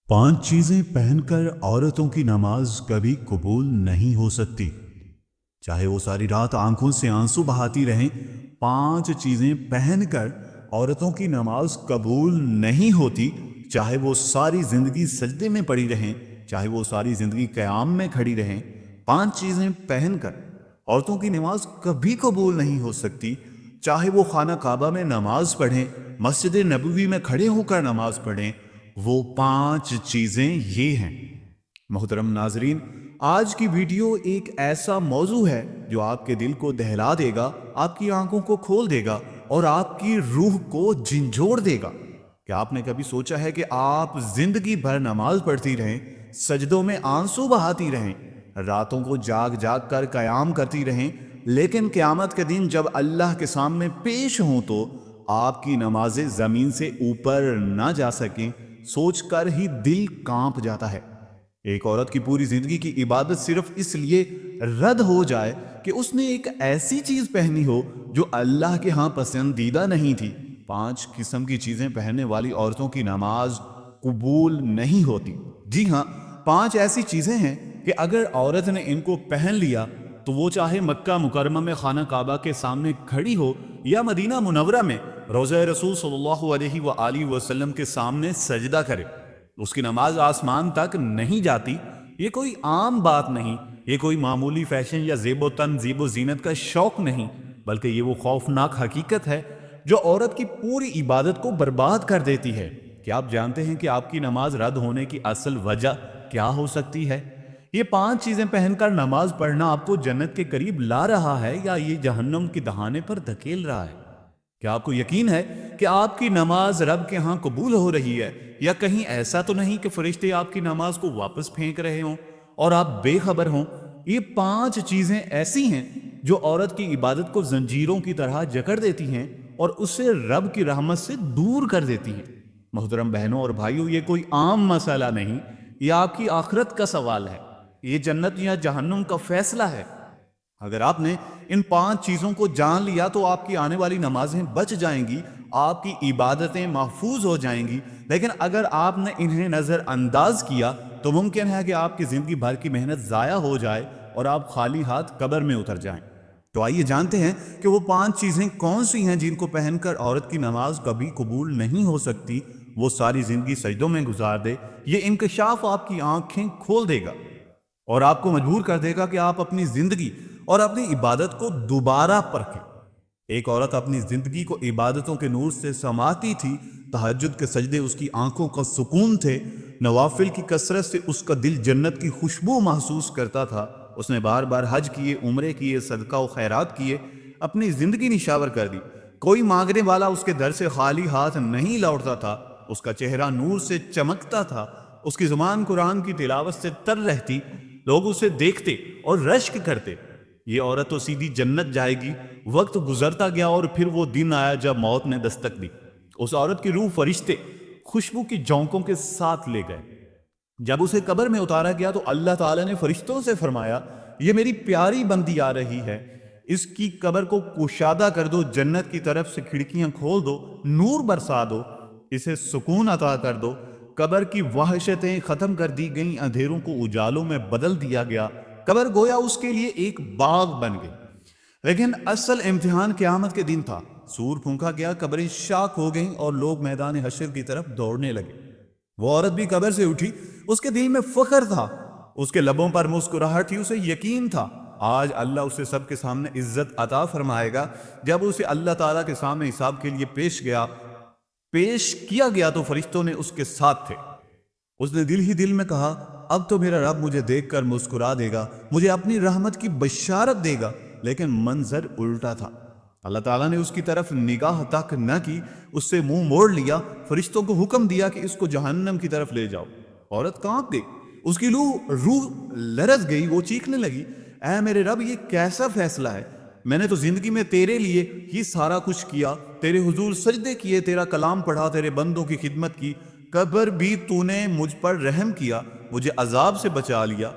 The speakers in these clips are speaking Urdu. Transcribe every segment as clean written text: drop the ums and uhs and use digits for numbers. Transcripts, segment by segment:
5 چیزیں پہن کر عورتوں کی نماز کبھی قبول نہیں ہو سکتی، چاہے وہ ساری رات آنکھوں سے آنسو بہاتی رہیں۔ 5 چیزیں پہن کر عورتوں کی نماز قبول نہیں ہوتی، چاہے وہ ساری زندگی سجدے میں پڑی رہیں، چاہے وہ ساری زندگی قیام میں کھڑی رہیں۔ 5 چیزیں پہن کر عورتوں کی نماز کبھی قبول نہیں ہو سکتی، چاہے وہ خانہ کعبہ میں نماز پڑھیں، مسجد نبوی میں کھڑے ہو کر نماز پڑھیں۔ وہ 5 چیزیں یہ ہیں۔ محترم ناظرین، آج کی ویڈیو ایک ایسا موضوع ہے جو آپ کے دل کو دہلا دے گا، آپ کی آنکھوں کو کھول دے گا اور آپ کی روح کو جھنجھوڑ دے گا۔ کیا آپ نے کبھی سوچا ہے کہ آپ زندگی بھر نماز پڑھتی رہیں، سجدوں میں آنسو بہاتی رہیں، راتوں کو جاگ جاگ کر قیام کرتی رہیں، لیکن قیامت کے دن جب اللہ کے سامنے پیش ہوں تو آپ کی نمازیں زمین سے اوپر نہ جا سکیں؟ سوچ کر ہی دل کانپ جاتا ہے۔ ایک عورت کی پوری زندگی کی عبادت صرف اس لیے رد ہو جائے کہ اس نے ایک ایسی چیز پہنی ہو جو اللہ کے ہاں پسندیدہ نہیں تھی۔ 5 قسم کی چیزیں پہننے والی عورتوں کی نماز قبول نہیں ہوتی۔ جی ہاں، 5 ایسی چیزیں ہیں کہ اگر عورت نے ان کو پہن لیا تو وہ چاہے مکہ مکرمہ میں خانہ کعبہ کے سامنے کھڑی ہو یا مدینہ منورہ میں روضہ رسول صلی اللہ علیہ وآلہ وسلم کے سامنے سجدہ کرے، اس کی نماز آسمان تک نہیں جاتی۔ یہ کوئی عام بات نہیں، یہ کوئی معمولی فیشن یا زیب و تن زیب و زینت کا شوق نہیں، بلکہ یہ وہ خوفناک حقیقت ہے جو عورت کی پوری عبادت کو برباد کر دیتی ہے۔ کیا آپ جانتے ہیں کہ آپ کی نماز رد ہونے کی اصل وجہ کیا ہو سکتی ہے؟ یہ 5 چیزیں پہن کر نماز پڑھنا آپ کو جنت کے قریب لا رہا ہے یا یہ جہنم کی دہانے پر دھکیل رہا ہے؟ کیا آپ کو یقین ہے کہ آپ کی نماز رب کے ہاں قبول ہو رہی ہے، یا کہیں ایسا تو نہیں کہ فرشتے آپ کی نماز کو واپس پھینک رہے ہوں اور آپ بے خبر ہوں؟ یہ 5 چیزیں ایسی ہیں جو عورت کی عبادت کو زنجیروں کی طرح جکڑ دیتی ہیں اور اسے رب کی رحمت سے دور کر دیتی ہیں۔ محترم بہنوں اور بھائیوں، یہ کوئی عام مسئلہ نہیں، یہ آپ کی آخرت کا سوال ہے، یہ جنت یا جہنم کا فیصلہ ہے۔ اگر آپ نے ان 5 چیزوں کو جان لیا تو آپ کی آنے والی نمازیں بچ جائیں گی، آپ کی عبادتیں محفوظ ہو جائیں گی۔ لیکن اگر آپ نے انہیں نظر انداز کیا تو ممکن ہے کہ آپ کی زندگی بھر کی محنت ضائع ہو جائے اور آپ خالی ہاتھ قبر میں اتر جائیں۔ تو آئیے جانتے ہیں کہ وہ 5 چیزیں کون سی ہیں جن کو پہن کر عورت کی نماز کبھی قبول نہیں ہو سکتی۔ وہ ساری زندگی سجدوں میں گزار دے، یہ انکشاف آپ کی آنکھیں کھول دے گا اور آپ کو مجبور کر دے گا کہ آپ اپنی زندگی اور اپنی عبادت کو دوبارہ پرکھیں۔ ایک عورت اپنی زندگی کو عبادتوں کے نور سے سماتی تھی، تہجد کے سجدے اس کی آنکھوں کا سکون تھے، نوافل کی کثرت سے اس کا دل جنت کی خوشبو محسوس کرتا تھا۔ اس نے بار بار حج کیے، عمرے کیے، صدقہ و خیرات کیے، اپنی زندگی نشاور کر دی۔ کوئی مانگنے والا اس کے در سے خالی ہاتھ نہیں لوٹتا تھا، اس کا چہرہ نور سے چمکتا تھا، اس کی زبان قرآن کی تلاوت سے تر رہتی، لوگ اسے دیکھتے اور رشک کرتے۔ یہ عورت تو سیدھی جنت جائے گی۔ وقت گزرتا گیا اور پھر وہ دن آیا جب موت نے دستک دی۔ اس عورت کی روح فرشتے خوشبو کی جھونکوں کے ساتھ لے گئے۔ جب اسے قبر میں اتارا گیا تو اللہ تعالیٰ نے فرشتوں سے فرمایا، یہ میری پیاری بندی آ رہی ہے، اس کی قبر کو کشادہ کر دو، جنت کی طرف سے کھڑکیاں کھول دو، نور برسا دو، اسے سکون عطا کر دو۔ قبر کی وحشتیں ختم کر دی گئیں، اندھیروں کو اجالوں میں بدل دیا گیا، قبر گویا اس کے لیے ایک باغ بن گئی۔ لیکن اصل امتحان قیامت کے دن تھا۔ سور پھونکا گیا، قبریں شاک ہو گئیں اور لوگ میدان حشر کی طرف دوڑنے لگے۔ وہ عورت بھی قبر سے اٹھی، اس کے دل میں فخر تھا، اس کے لبوں پر مسکراہٹ تھی، اسے یقین تھا آج اللہ اسے سب کے سامنے عزت عطا فرمائے گا۔ جب اسے اللہ تعالیٰ کے سامنے حساب کے لیے پیش کیا گیا تو فرشتوں نے اس کے ساتھ تھے۔ اس نے دل ہی دل میں کہا، اب تو میرا رب مجھے دیکھ کر مسکرا دے گا، مجھے اپنی رحمت کی بشارت دے گا۔ لیکن منظر الٹا تھا۔ اللہ تعالیٰ نے اس کی طرف نگاہ تک نہ کی، اس سے منہ موڑ لیا، فرشتوں کو حکم دیا کہ اس کو جہنم کی طرف لے جاؤ۔ عورت کانپ گئی، اس کی روح لرز گئی، وہ چیخنے لگی، اے میرے رب، یہ کیسا فیصلہ ہے؟ میں نے تو زندگی میں تیرے لیے ہی سارا کچھ کیا، تیرے حضور سجدے کیے، تیرا کلام پڑھا، تیرے بندوں کی خدمت کی، قبر بھی تو نے مجھ پر رحم کیا، مجھے عذاب سے بچا لیا،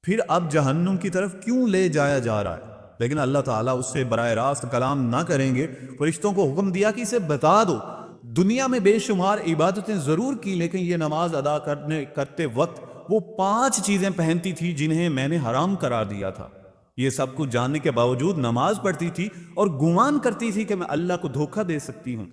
پھر اب جہنم کی طرف کیوں لے جایا جا رہا ہے؟ لیکن اللہ تعالیٰ اس سے براہ راست کلام نہ کریں گے۔ فرشتوں کو حکم دیا کہ اسے بتا دو، دنیا میں بے شمار عبادتیں ضرور کی، لیکن یہ نماز ادا کرتے وقت وہ 5 چیزیں پہنتی تھی جنہیں میں نے حرام قرار دیا تھا۔ یہ سب کچھ جاننے کے باوجود نماز پڑھتی تھی اور گمان کرتی تھی کہ میں اللہ کو دھوکہ دے سکتی ہوں۔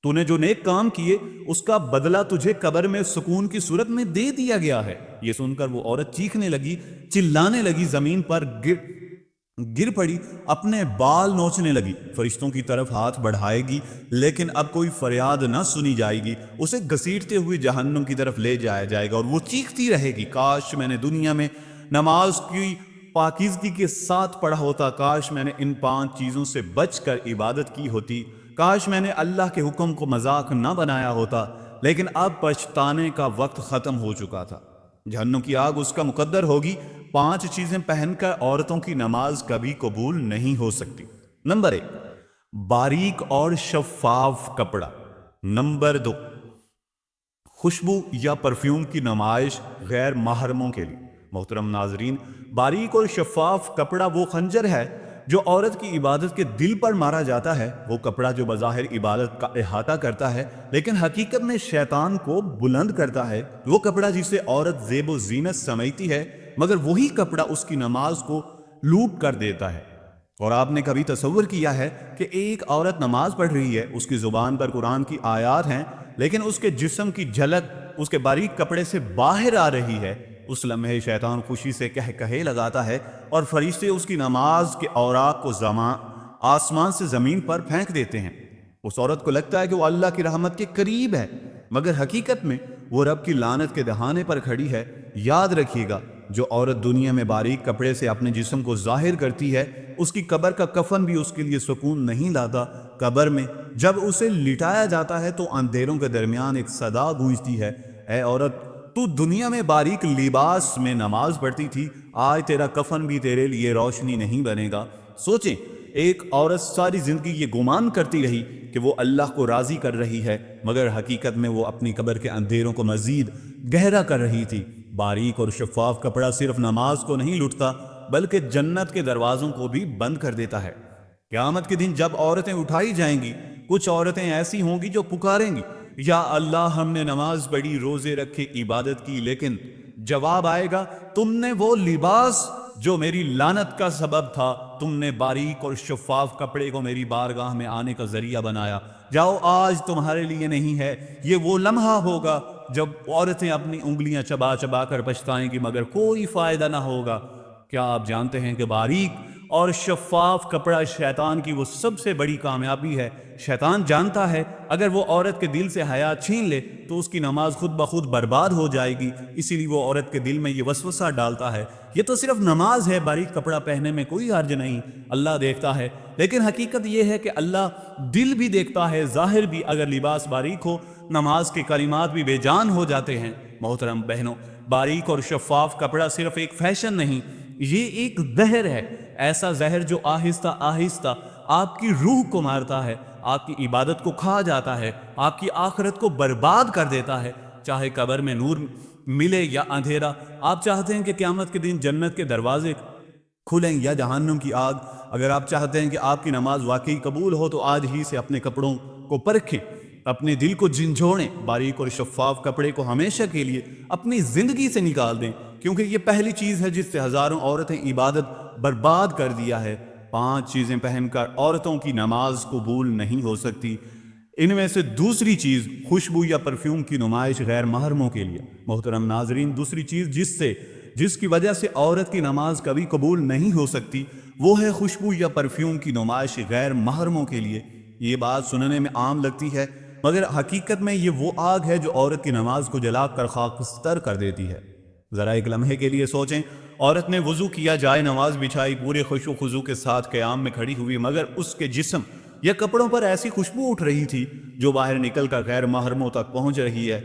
تو نے جو نیک کام کیے اس کا بدلہ تجھے قبر میں سکون کی صورت میں دے دیا گیا ہے۔ یہ سن کر وہ عورت چیخنے لگی، چلانے لگی، زمین پر گر پڑی، اپنے بال نوچنے لگی، فرشتوں کی طرف ہاتھ بڑھائے گی لیکن اب کوئی فریاد نہ سنی جائے گی، اسے گھسیٹتے ہوئے جہنم کی طرف لے جایا جائے گا اور وہ چیختی رہے گی، کاش میں نے دنیا میں نماز کی پاکیزگی کے ساتھ پڑھا ہوتا، کاش میں نے ان 5 چیزوں سے بچ کر عبادت کی ہوتی، کاش میں نے اللہ کے حکم کو مذاق نہ بنایا ہوتا، لیکن اب پچھتانے کا وقت ختم ہو چکا تھا۔ جہنم کی آگ اس کا مقدر ہوگی۔ 5 چیزیں پہن کر عورتوں کی نماز کبھی قبول نہیں ہو سکتی۔ نمبر 1، باریک اور شفاف کپڑا۔ نمبر 2، خوشبو یا پرفیوم کی نمائش غیر محرموں کے لیے۔ محترم ناظرین، باریک اور شفاف کپڑا وہ خنجر ہے جو عورت کی عبادت کے دل پر مارا جاتا ہے، وہ کپڑا جو بظاہر عبادت کا احاطہ کرتا ہے لیکن حقیقت میں شیطان کو بلند کرتا ہے، وہ کپڑا جسے عورت زیب و زینت سمجھتی ہے مگر وہی کپڑا اس کی نماز کو لوٹ کر دیتا ہے۔ اور آپ نے کبھی تصور کیا ہے کہ ایک عورت نماز پڑھ رہی ہے، اس کی زبان پر قرآن کی آیات ہیں لیکن اس کے جسم کی جھلک اس کے باریک کپڑے سے باہر آ رہی ہے؟ اس لمحے شیطان خوشی سے کہے لگاتا ہے اور فرشتے اس کی نماز کے اوراق کو آسمان سے زمین پر پھینک دیتے ہیں۔ اس عورت کو لگتا ہے کہ وہ اللہ کی رحمت کے قریب ہے مگر حقیقت میں وہ رب کی لعنت کے دہانے پر کھڑی ہے۔ یاد رکھیے گا، جو عورت دنیا میں باریک کپڑے سے اپنے جسم کو ظاہر کرتی ہے اس کی قبر کا کفن بھی اس کے لیے سکون نہیں لاتا۔ قبر میں جب اسے لٹایا جاتا ہے تو اندھیروں کے درمیان ایک صدا گونجتی ہے، اے عورت، تو دنیا میں باریک لباس میں نماز پڑھتی تھی، آج تیرا کفن بھی تیرے لیے روشنی نہیں بنے گا۔ سوچیں، ایک عورت ساری زندگی یہ گمان کرتی رہی کہ وہ اللہ کو راضی کر رہی ہے مگر حقیقت میں وہ اپنی قبر کے اندھیروں کو مزید گہرا کر رہی تھی۔ باریک اور شفاف کپڑا صرف نماز کو نہیں لوٹتا بلکہ جنت کے دروازوں کو بھی بند کر دیتا ہے۔ قیامت کے دن جب عورتیں اٹھائی جائیں گی، کچھ عورتیں ایسی ہوں گی جو پکاریں گی، یا اللہ ہم نے نماز پڑھی، روزے رکھے، عبادت کی، لیکن جواب آئے گا، تم نے وہ لباس جو میری لعنت کا سبب تھا، تم نے باریک اور شفاف کپڑے کو میری بارگاہ میں آنے کا ذریعہ بنایا، جاؤ آج تمہارے لیے نہیں ہے۔ یہ وہ لمحہ ہوگا جب عورتیں اپنی انگلیاں چبا چبا کر پچھتائیں گی مگر کوئی فائدہ نہ ہوگا۔ کیا آپ جانتے ہیں کہ باریک اور شفاف کپڑا شیطان کی وہ سب سے بڑی کامیابی ہے؟ شیطان جانتا ہے اگر وہ عورت کے دل سے حیا چھین لے تو اس کی نماز خود بخود برباد ہو جائے گی، اسی لیے وہ عورت کے دل میں یہ وسوسہ ڈالتا ہے، یہ تو صرف نماز ہے، باریک کپڑا پہننے میں کوئی حرج نہیں، اللہ دیکھتا ہے۔ لیکن حقیقت یہ ہے کہ اللہ دل بھی دیکھتا ہے، ظاہر بھی اگر لباس باریک ہو، نماز کے کلمات بھی بے جان ہو جاتے ہیں۔ محترم بہنوں، باریک اور شفاف کپڑا صرف ایک فیشن نہیں، یہ ایک زہر ہے، ایسا زہر جو آہستہ آہستہ آپ کی روح کو مارتا ہے، آپ کی عبادت کو کھا جاتا ہے، آپ کی آخرت کو برباد کر دیتا ہے۔ چاہے قبر میں نور ملے یا اندھیرا، آپ چاہتے ہیں کہ قیامت کے دن جنت کے دروازے کھلیں یا جہنم کی آگ؟ اگر آپ چاہتے ہیں کہ آپ کی نماز واقعی قبول ہو تو آج ہی سے اپنے کپڑوں کو پرکھیں، اپنے دل کو جھنجھوڑیں، باریک اور شفاف کپڑے کو ہمیشہ کے لیے اپنی زندگی سے نکال دیں، کیونکہ یہ پہلی چیز ہے جس سے ہزاروں عورتیں عبادت برباد کر دیا ہے۔ 5 چیزیں پہن کر عورتوں کی نماز قبول نہیں ہو سکتی۔ ان میں سے دوسری چیز خوشبو یا پرفیوم کی نمائش غیر محرموں کے لیے۔ محترم ناظرین، دوسری چیز جس کی وجہ سے عورت کی نماز کبھی قبول نہیں ہو سکتی وہ ہے خوشبو یا پرفیوم کی نمائش غیر محرموں کے لیے۔ یہ بات سننے میں عام لگتی ہے مگر حقیقت میں یہ وہ آگ ہے جو عورت کی نماز کو جلا کر خاکستر کر دیتی ہے۔ ذرا ایک لمحے کے لیے سوچیں، عورت نے وضو کیا، جائے نماز بچھائی، پورے خشوع و خضوع کے ساتھ قیام میں کھڑی ہوئی مگر اس کے جسم یا کپڑوں پر ایسی خوشبو اٹھ رہی تھی جو باہر نکل کر غیر محرموں تک پہنچ رہی ہے۔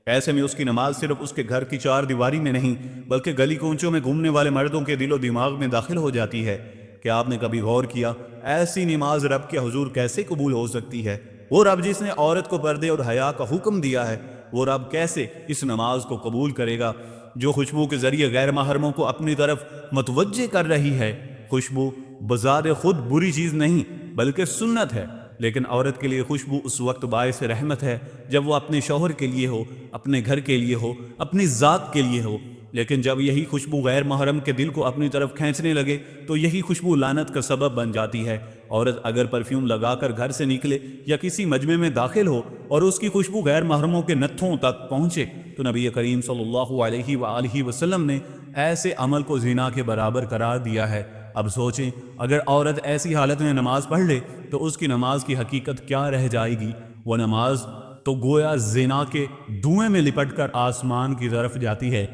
ایسے میں اس کی نماز صرف اس کے گھر کی 4 دیواری میں نہیں بلکہ گلی کوچوں میں گھومنے والے مردوں کے دل و دماغ میں داخل ہو جاتی ہے۔ کیا آپ نے کبھی غور کیا ایسی نماز رب کے حضور کیسے قبول ہو سکتی ہے؟ وہ رب جس نے عورت کو پردے اور حیا کا حکم دیا ہے، وہ رب کیسے اس نماز کو قبول کرے گا جو خوشبو کے ذریعے غیر محرموں کو اپنی طرف متوجہ کر رہی ہے؟ خوشبو بذات خود بری چیز نہیں بلکہ سنت ہے۔ لیکن عورت کے لیے خوشبو اس وقت باعث رحمت ہے جب وہ اپنے شوہر کے لیے ہو، اپنے گھر کے لیے ہو، اپنی ذات کے لیے ہو۔ لیکن جب یہی خوشبو غیر محرم کے دل کو اپنی طرف کھینچنے لگے تو یہی خوشبو لعنت کا سبب بن جاتی ہے۔ عورت اگر پرفیوم لگا کر گھر سے نکلے یا کسی مجمع میں داخل ہو اور اس کی خوشبو غیر محرموں کے نتھوں تک پہنچے تو نبی کریم صلی اللہ علیہ وآلہ وسلم نے ایسے عمل کو زنا کے برابر قرار دیا ہے۔ اب سوچیں، اگر عورت ایسی حالت میں نماز پڑھ لے تو اس کی نماز کی حقیقت کیا رہ جائے گی؟ وہ نماز تو گویا زنا کے دھوئیں میں لپٹ کر آسمان کی طرف جاتی ہے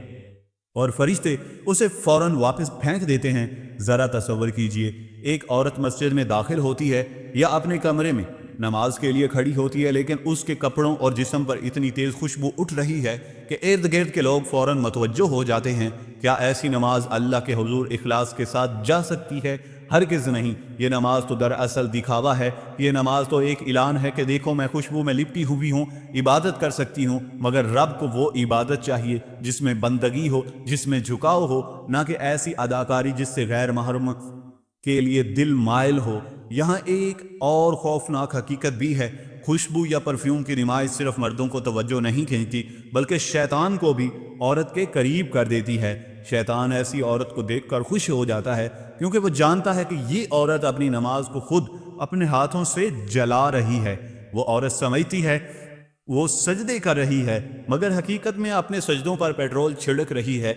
اور فرشتے اسے فوراً واپس پھینک دیتے ہیں۔ ذرا تصور کیجئے، ایک عورت مسجد میں داخل ہوتی ہے یا اپنے کمرے میں نماز کے لیے کھڑی ہوتی ہے، لیکن اس کے کپڑوں اور جسم پر اتنی تیز خوشبو اٹھ رہی ہے کہ ارد گرد کے لوگ فوراً متوجہ ہو جاتے ہیں۔ کیا ایسی نماز اللہ کے حضور اخلاص کے ساتھ جا سکتی ہے؟ ہرگز نہیں۔ یہ نماز تو دراصل دکھاوا ہے۔ یہ نماز تو ایک اعلان ہے کہ دیکھو میں خوشبو میں لپٹی ہوئی ہوں، عبادت کر سکتی ہوں، مگر رب کو وہ عبادت چاہیے جس میں بندگی ہو، جس میں جھکاؤ ہو، نہ کہ ایسی اداکاری جس سے غیر محرم کے لیے دل مائل ہو۔ یہاں ایک اور خوفناک حقیقت بھی ہے۔ خوشبو یا پرفیوم کی نمائش صرف مردوں کو توجہ نہیں کھینچتی بلکہ شیطان کو بھی عورت کے قریب کر دیتی ہے۔ شیطان ایسی عورت کو دیکھ کر خوش ہو جاتا ہے کیونکہ وہ جانتا ہے کہ یہ عورت اپنی نماز کو خود اپنے ہاتھوں سے جلا رہی ہے۔ وہ عورت سمجھتی ہے وہ سجدے کر رہی ہے، مگر حقیقت میں اپنے سجدوں پر پیٹرول چھڑک رہی ہے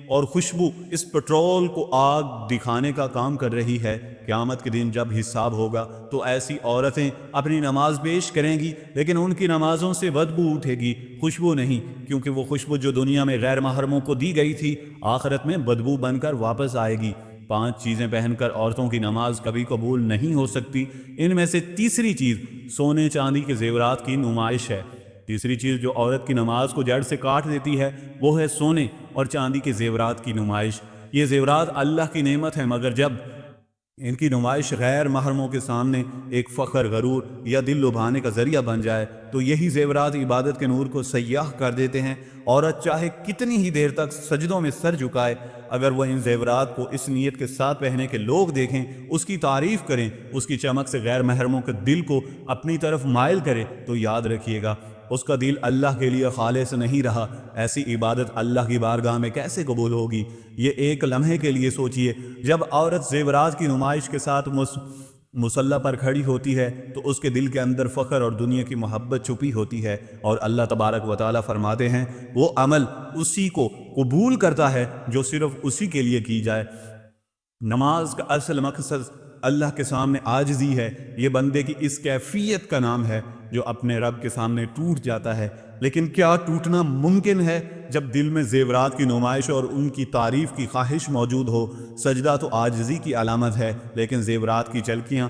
اور خوشبو اس پیٹرول کو آگ دکھانے کا کام کر رہی ہے۔ قیامت کے دن جب حساب ہوگا تو ایسی عورتیں اپنی نماز پیش کریں گی، لیکن ان کی نمازوں سے بدبو اٹھے گی، خوشبو نہیں، کیونکہ وہ خوشبو جو دنیا میں غیر محرموں کو دی گئی تھی آخرت میں بدبو بن کر واپس آئے گی۔ 5 چیزیں پہن کر عورتوں کی نماز کبھی قبول نہیں ہو سکتی۔ ان میں سے تیسری چیز سونے چاندی کے زیورات کی نمائش ہے۔ تیسری چیز جو عورت کی نماز کو جڑ سے کاٹ دیتی ہے وہ ہے سونے اور چاندی کے زیورات کی نمائش۔ یہ زیورات اللہ کی نعمت ہے، مگر جب ان کی نمائش غیر محرموں کے سامنے ایک فخر، غرور یا دل لبھانے کا ذریعہ بن جائے تو یہی زیورات عبادت کے نور کو سیاہ کر دیتے ہیں۔ عورت چاہے کتنی ہی دیر تک سجدوں میں سر جھکائے، اگر وہ ان زیورات کو اس نیت کے ساتھ پہنے کہ لوگ دیکھیں، اس کی تعریف کریں، اس کی چمک سے غیر محرموں کے دل کو اپنی طرف مائل کرے، تو یاد رکھیے گا اس کا دل اللہ کے لیے خالص نہیں رہا۔ ایسی عبادت اللہ کی بارگاہ میں کیسے قبول ہوگی؟ یہ ایک لمحے کے لیے سوچئے، جب عورت زیورات کی نمائش کے ساتھ مصلی پر کھڑی ہوتی ہے تو اس کے دل کے اندر فخر اور دنیا کی محبت چھپی ہوتی ہے، اور اللہ تبارک و تعالیٰ فرماتے ہیں وہ عمل اسی کو قبول کرتا ہے جو صرف اسی کے لیے کی جائے۔ نماز کا اصل مقصد اللہ کے سامنے عاجزی ہے۔ یہ بندے کی اس کیفیت کا نام ہے جو اپنے رب کے سامنے ٹوٹ جاتا ہے۔ لیکن کیا ٹوٹنا ممکن ہے جب دل میں زیورات کی نمائش اور ان کی تعریف کی خواہش موجود ہو؟ سجدہ تو عاجزی کی علامت ہے، لیکن زیورات کی جھلکیاں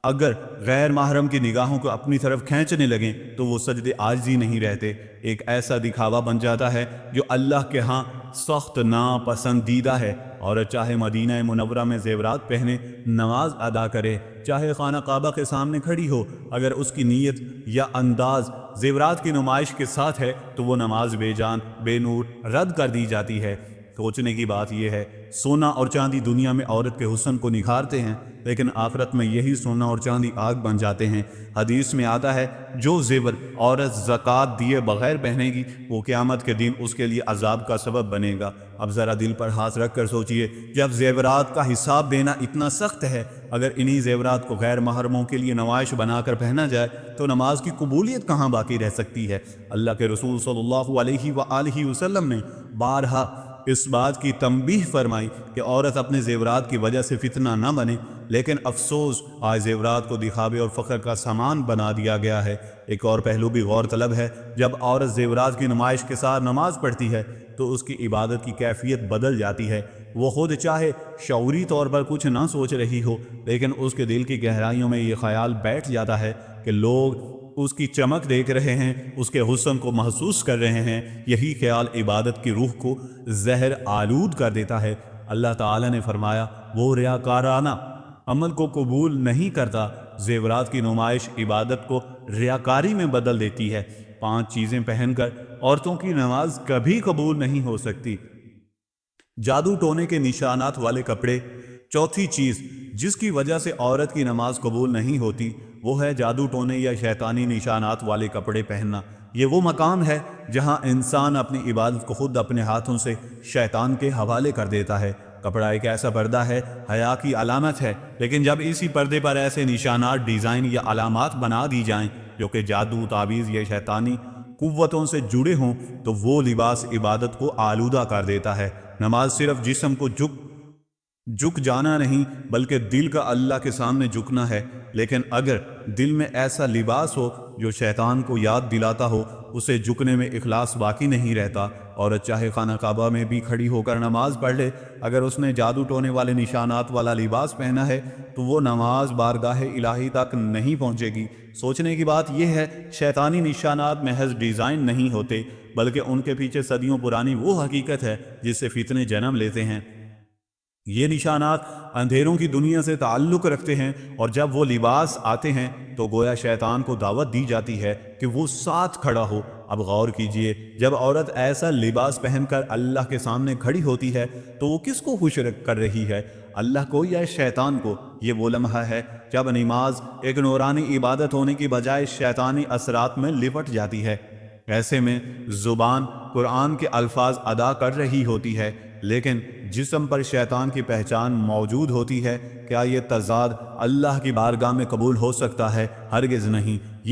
اگر غیر محرم کی نگاہوں کو اپنی طرف کھینچنے لگیں تو وہ سجدے عاجزی نہیں رہتے، ایک ایسا دکھاوا بن جاتا ہے جو اللہ کے ہاں سخت ناپسندیدہ ہے۔ عورت چاہے مدینہ منورہ میں زیورات پہنے نماز ادا کرے، چاہے خانہ کعبہ کے سامنے کھڑی ہو، اگر اس کی نیت یا انداز زیورات کی نمائش کے ساتھ ہے تو وہ نماز بے جان، بے نور رد کر دی جاتی ہے۔ سوچنے کی بات یہ ہے، سونا اور چاندی دنیا میں عورت کے حسن کو نکھارتے ہیں، لیکن آخرت میں یہی سونا اور چاندی آگ بن جاتے ہیں۔ حدیث میں آتا ہے جو زیور عورت زکوٰۃ دیے بغیر پہنے گی وہ قیامت کے دن اس کے لیے عذاب کا سبب بنے گا۔ اب ذرا دل پر ہاتھ رکھ کر سوچئے، جب زیورات کا حساب دینا اتنا سخت ہے، اگر انہی زیورات کو غیر محرموں کے لیے نمائش بنا کر پہنا جائے تو نماز کی قبولیت کہاں باقی رہ سکتی ہے؟ اللہ کے رسول صلی اللہ علیہ وآلہ وسلم نے بارہا اس بات کی تنبیہ فرمائی کہ عورت اپنے زیورات کی وجہ سے فتنہ نہ بنے، لیکن افسوس آج زیورات کو دکھاوے اور فخر کا سامان بنا دیا گیا ہے۔ ایک اور پہلو بھی غور طلب ہے، جب عورت زیورات کی نمائش کے ساتھ نماز پڑھتی ہے تو اس کی عبادت کی کیفیت بدل جاتی ہے۔ وہ خود چاہے شعوری طور پر کچھ نہ سوچ رہی ہو، لیکن اس کے دل کی گہرائیوں میں یہ خیال بیٹھ جاتا ہے کہ لوگ اس کی چمک دیکھ رہے ہیں، اس کے حسن کو محسوس کر رہے ہیں۔ یہی خیال عبادت کی روح کو زہر آلود کر دیتا ہے۔ اللہ تعالیٰ نے فرمایا وہ ریاکارانہ عمل کو قبول نہیں کرتا۔ زیورات کی نمائش عبادت کو ریاکاری میں بدل دیتی ہے۔ 5 چیزیں پہن کر عورتوں کی نماز کبھی قبول نہیں ہو سکتی۔ جادو ٹونے کے نشانات والے کپڑے۔ چوتھی چیز جس کی وجہ سے عورت کی نماز قبول نہیں ہوتی وہ ہے جادو ٹونے یا شیطانی نشانات والے کپڑے پہننا۔ یہ وہ مقام ہے جہاں انسان اپنی عبادت کو خود اپنے ہاتھوں سے شیطان کے حوالے کر دیتا ہے۔ کپڑا ایک ایسا پردہ ہے، حیا کی علامت ہے، لیکن جب اسی پردے پر ایسے نشانات، ڈیزائن یا علامات بنا دی جائیں جو کہ جادو، تعویذ یا شیطانی قوتوں سے جڑے ہوں تو وہ لباس عبادت کو آلودہ کر دیتا ہے۔ نماز صرف جسم کو جھک جانا نہیں بلکہ دل کا اللہ کے سامنے جھکنا ہے، لیکن اگر دل میں ایسا لباس ہو جو شیطان کو یاد دلاتا ہو، اسے جھکنے میں اخلاص باقی نہیں رہتا۔ عورت چاہے خانہ کعبہ میں بھی کھڑی ہو کر نماز پڑھ لے، اگر اس نے جادو ٹونے والے نشانات والا لباس پہنا ہے تو وہ نماز بارگاہ الہی تک نہیں پہنچے گی۔ سوچنے کی بات یہ ہے، شیطانی نشانات محض ڈیزائن نہیں ہوتے بلکہ ان کے پیچھے صدیوں پرانی وہ حقیقت ہے جس سے فتنے جنم لیتے ہیں۔ یہ نشانات اندھیروں کی دنیا سے تعلق رکھتے ہیں، اور جب وہ لباس آتے ہیں تو گویا شیطان کو دعوت دی جاتی ہے کہ وہ ساتھ کھڑا ہو۔ اب غور کیجئے، جب عورت ایسا لباس پہن کر اللہ کے سامنے کھڑی ہوتی ہے تو وہ کس کو خوش کر رہی ہے، اللہ کو یا شیطان کو؟ یہ وہ لمحہ ہے جب نماز ایک نورانی عبادت ہونے کی بجائے شیطانی اثرات میں لپٹ جاتی ہے۔ ایسے میں زبان قرآن کے الفاظ ادا کر رہی ہوتی ہے، لیکن جسم پر شیطان کی پہچان موجود ہوتی ہے۔ کیا یہ تضاد اللہ کی بارگاہ میں قبول ہو سکتا ہے؟ ہرگز نہیں۔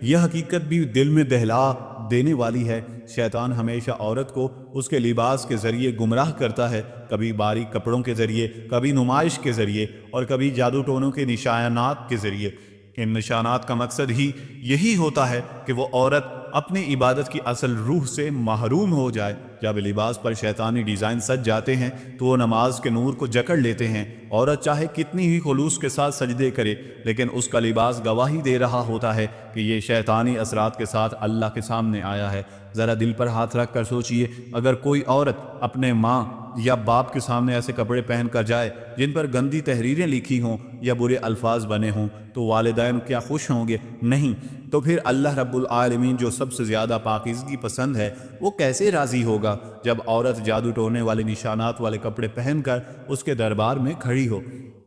یہ حقیقت بھی دل میں دہلا دینے والی ہے۔ شیطان ہمیشہ عورت کو اس کے لباس کے ذریعے گمراہ کرتا ہے، کبھی باریک کپڑوں کے ذریعے، کبھی نمائش کے ذریعے، اور کبھی جادو ٹونوں کے نشانات کے ذریعے۔ ان نشانات کا مقصد ہی یہی ہوتا ہے کہ وہ عورت اپنی عبادت کی اصل روح سے محروم ہو جائے۔ جب لباس پر شیطانی ڈیزائن سج جاتے ہیں تو وہ نماز کے نور کو جکڑ لیتے ہیں۔ عورت چاہے کتنی ہی خلوص کے ساتھ سجدے کرے، لیکن اس کا لباس گواہی دے رہا ہوتا ہے کہ یہ شیطانی اثرات کے ساتھ اللہ کے سامنے آیا ہے۔ ذرا دل پر ہاتھ رکھ کر سوچئے، اگر کوئی عورت اپنے ماں یا باپ کے سامنے ایسے کپڑے پہن کر جائے جن پر گندی تحریریں لکھی ہوں یا برے الفاظ بنے ہوں تو والدین کیا خوش ہوں گے؟ نہیں۔ تو پھر اللہ رب العالمین جو سب سے زیادہ پاکیزگی پسند ہے وہ کیسے راضی ہوگا جب عورت جادو ٹونے والے نشانات والے کپڑے پہن کر اس کے دربار میں کھڑی ہو؟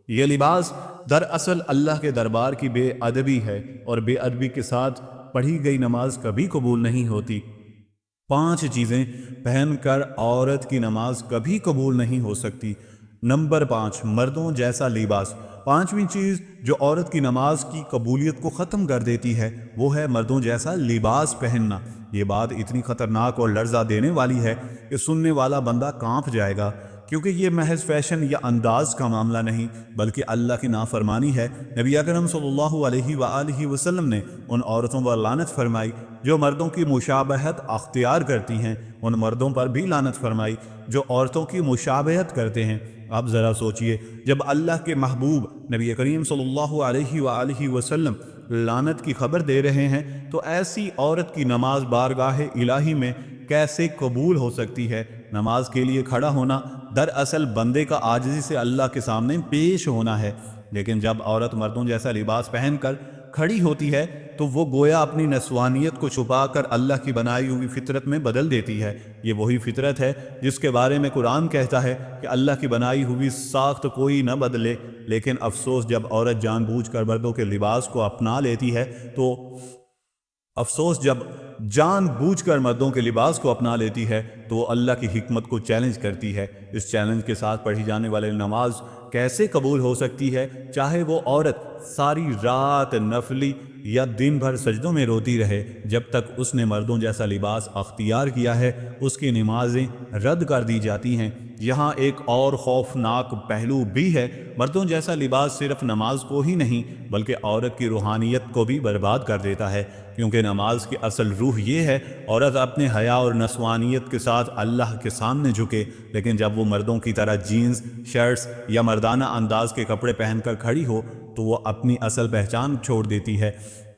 یہ لباس دراصل اللہ کے دربار کی بے ادبی ہے، اور بے ادبی کے ساتھ پڑھی گئی نماز کبھی قبول نہیں ہوتی۔ 5 چیزیں پہن کر عورت کی نماز کبھی قبول نہیں ہو سکتی۔ نمبر 5، مردوں جیسا لباس۔ 5ویں چیز جو عورت کی نماز کی قبولیت کو ختم کر دیتی ہے وہ ہے مردوں جیسا لباس پہننا۔ یہ بات اتنی خطرناک اور لرزہ دینے والی ہے کہ سننے والا بندہ کانپ جائے گا، کیونکہ یہ محض فیشن یا انداز کا معاملہ نہیں بلکہ اللہ کی نافرمانی ہے۔ نبی اکرم صلی اللہ علیہ وآلہ وسلم نے ان عورتوں پر لعنت فرمائی جو مردوں کی مشابہت اختیار کرتی ہیں، ان مردوں پر بھی لعنت فرمائی جو عورتوں کی مشابہت کرتے ہیں۔ اب ذرا سوچئے، جب اللہ کے محبوب نبی کریم صلی اللہ علیہ وآلہ وسلم لعنت کی خبر دے رہے ہیں تو ایسی عورت کی نماز بارگاہ الہی میں کیسے قبول ہو سکتی ہے؟ نماز کے لیے کھڑا ہونا دراصل بندے کا عاجزی سے اللہ کے سامنے پیش ہونا ہے، لیکن جب عورت مردوں جیسا لباس پہن کر کھڑی ہوتی ہے تو وہ گویا اپنی نسوانیت کو چھپا کر اللہ کی بنائی ہوئی فطرت میں بدل دیتی ہے۔ یہ وہی فطرت ہے جس کے بارے میں قرآن کہتا ہے کہ اللہ کی بنائی ہوئی ساخت کوئی نہ بدلے، لیکن افسوس جب عورت جان بوجھ کر مردوں کے لباس کو اپنا لیتی ہے تو وہ اللہ کی حکمت کو چیلنج کرتی ہے۔ اس چیلنج کے ساتھ پڑھی جانے والی نماز کیسے قبول ہو سکتی ہے؟ چاہے وہ عورت ساری رات نفلی یا دن بھر سجدوں میں روتی رہے، جب تک اس نے مردوں جیسا لباس اختیار کیا ہے اس کی نمازیں رد کر دی جاتی ہیں۔ یہاں ایک اور خوفناک پہلو بھی ہے، مردوں جیسا لباس صرف نماز کو ہی نہیں بلکہ عورت کی روحانیت کو بھی برباد کر دیتا ہے، کیونکہ نماز کی اصل روح یہ ہے عورت اپنے حیا اور نسوانیت کے ساتھ اللہ کے سامنے جھکے، لیکن جب وہ مردوں کی طرح جینز، شرٹس یا مردانہ انداز کے کپڑے پہن کر کھڑی ہو تو وہ اپنی اصل پہچان چھوڑ دیتی ہے۔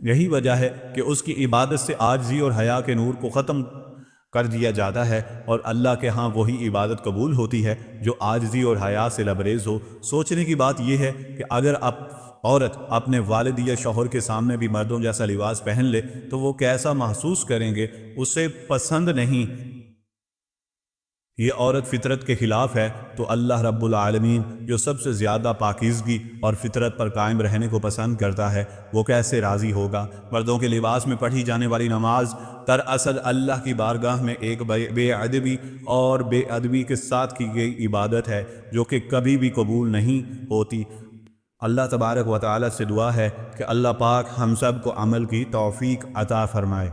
یہی وجہ ہے کہ اس کی عبادت سے عاجزی اور حیا کے نور کو ختم کر دیا جاتا ہے، اور اللہ کے ہاں وہی عبادت قبول ہوتی ہے جو عاجزی اور حیا سے لبریز ہو۔ سوچنے کی بات یہ ہے کہ اگر عورت اپنے والد یا شوہر کے سامنے بھی مردوں جیسا لباس پہن لے تو وہ کیسا محسوس کریں گے؟ اسے پسند نہیں یہ عورت فطرت کے خلاف ہے تو اللہ رب العالمین جو سب سے زیادہ پاکیزگی اور فطرت پر قائم رہنے کو پسند کرتا ہے وہ کیسے راضی ہوگا؟ مردوں کے لباس میں پڑھی جانے والی نماز دراصل اللہ کی بارگاہ میں ایک بے ادبی کے ساتھ کی گئی عبادت ہے جو کہ کبھی بھی قبول نہیں ہوتی۔ اللہ تبارک و تعالی سے دعا ہے کہ اللہ پاک ہم سب کو عمل کی توفیق عطا فرمائے۔